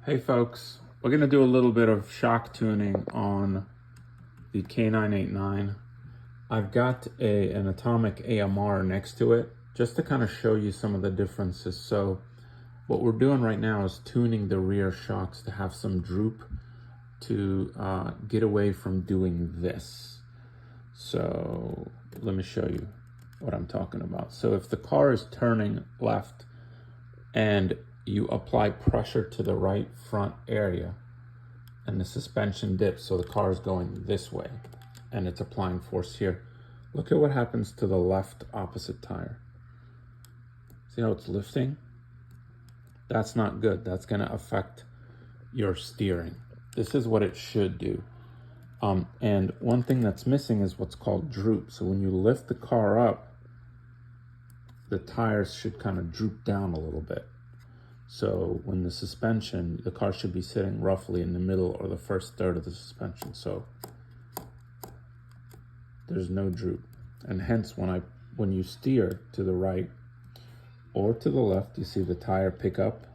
Hey folks, we're going to do a little bit of shock tuning on the K989. I've got an atomic AMR next to it just to kind of show you some of the differences. So what we're doing right now is tuning the rear shocks to have some droop to get away from doing this. So let me show you what I'm talking about. So if the car is turning left and you apply pressure to the right front area and the suspension dips, so the car is going this way and it's applying force here. Look at what happens to the left opposite tire. See how it's lifting? That's not good. That's going to affect your steering. This is what it should do. And one thing that's missing is what's called droop. So when you lift the car up, the tires should kind of droop down a little bit. So when the suspension, the car should be sitting roughly in the middle or the first third of the suspension. So there's no droop. And hence when you steer to the right or to the left, you see the tire pick up.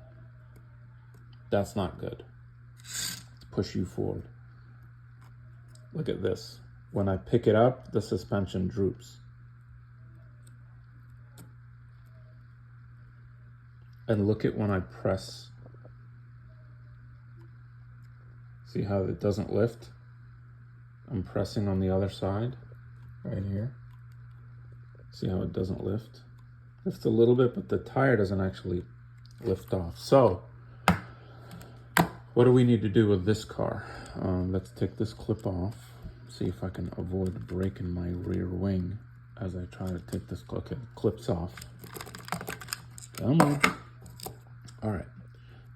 That's not good. It's push you forward. Look at this. When I pick it up, the suspension droops. And look at when I press. See how it doesn't lift? I'm pressing on the other side, right here. See how it doesn't lift? Lifts a little bit, but the tire doesn't actually lift off. So, what do we need to do with this car? Let's take this clip off. See if I can avoid breaking my rear wing as I try to take this clip. Okay, clips off. Come on. All right,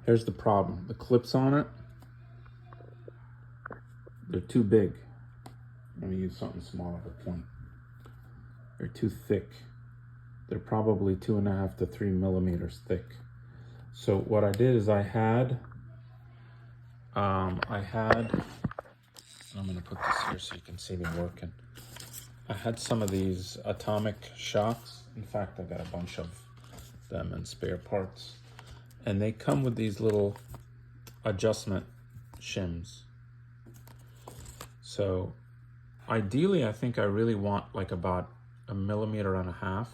here's the problem. The clips on it, they're too big. Let me use something small at a point. They're too thick. They're probably 2.5 to 3 millimeters thick. So what I did is I'm gonna put this here so you can see me working. I had some of these atomic shocks. In fact, I got a bunch of them in spare parts. And they come with these little adjustment shims. So ideally, I think I really want like about 1.5 millimeters.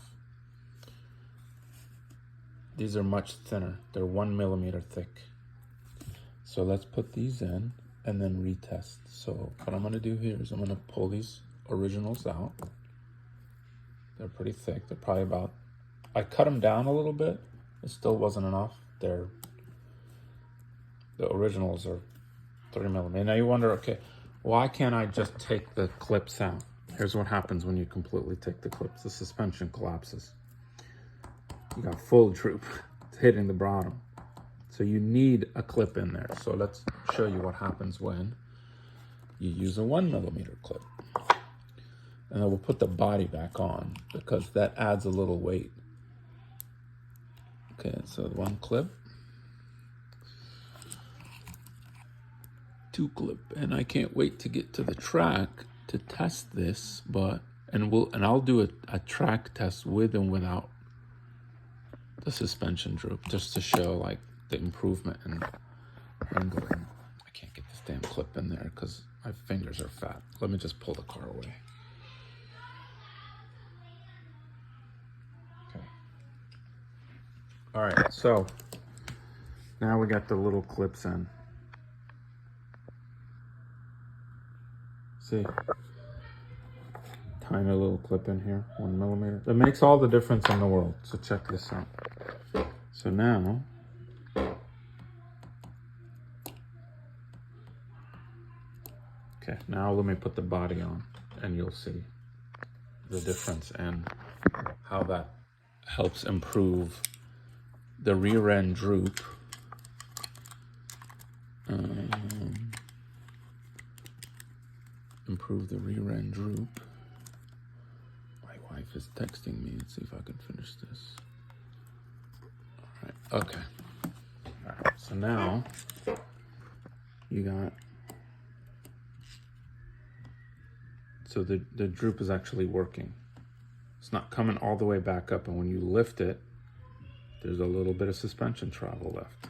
These are much thinner. They're 1 millimeter thick. So let's put these in and then retest. So what I'm gonna do here is I'm gonna pull these originals out. They're pretty thick. They're probably about, I cut them down a little bit. It still wasn't enough. The originals are 3 millimeters. Now you wonder, okay, why can't I just take the clips out? Here's what happens when you completely take the clips. The suspension collapses. You got full droop. It's hitting the bottom. So you need a clip in there. So let's show you what happens when you use a 1 millimeter clip. And then we'll put the body back on because that adds a little weight. Okay, so 1 clip. 2 clip, and I can't wait to get to the track to test this, and I'll do a track test with and without the suspension droop, just to show like the improvement in handling. I can't get this damn clip in there because my fingers are fat. Let me just pull the car away. Okay. All right, so now we got the little clips in. See, tiny little clip in here, 1 millimeter. That makes all the difference in the world. So check this out. So now, okay, now let me put the body on and you'll see the difference and how that helps improve the rear end droop. Improve the rear end droop. My wife is texting me. Let's see if I can finish this. All right, okay. All right, so now you got, so the droop is actually working. It's not coming all the way back up, and when you lift it, there's a little bit of suspension travel left.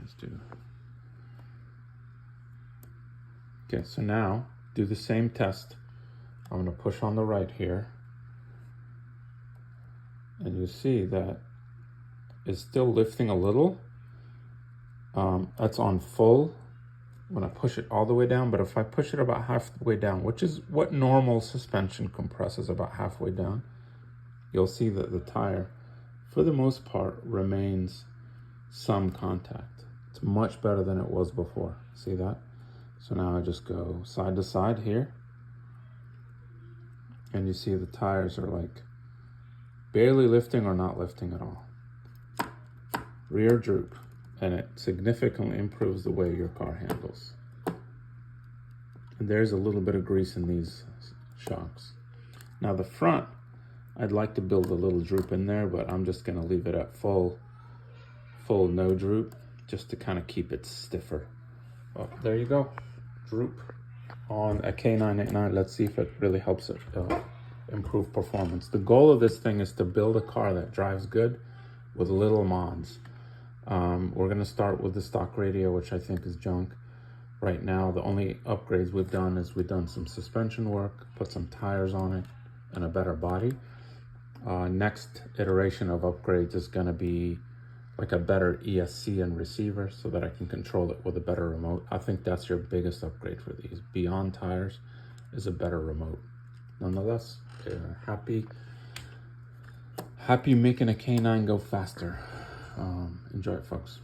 Let's do. Okay, so now do the same test. I'm going to push on the right here. And you see that it's still lifting a little. That's on full when I push it all the way down, but if I push it about halfway down, which is what normal suspension compresses, about halfway down, you'll see that the tire, for the most part, remains some contact. It's much better than it was before. See that? So now I just go side to side here, and you see the tires are like barely lifting or not lifting at all. Rear droop, and it significantly improves the way your car handles. And there's a little bit of grease in these shocks. Now the front, I'd like to build a little droop in there, but I'm just gonna leave it at full no droop, just to kind of keep it stiffer. Well, there you go, droop on a K989. Let's see if it really helps it improve performance. The goal of this thing is to build a car that drives good with little mods. We're gonna start with the stock radio, which I think is junk. Right now, the only upgrades we've done is we've done some suspension work, put some tires on it, and a better body. Next iteration of upgrades is gonna be like a better ESC and receiver so that I can control it with a better remote. I think that's your biggest upgrade for these. Beyond tires is a better remote. Nonetheless, happy making a K9 go faster. Enjoy it, folks.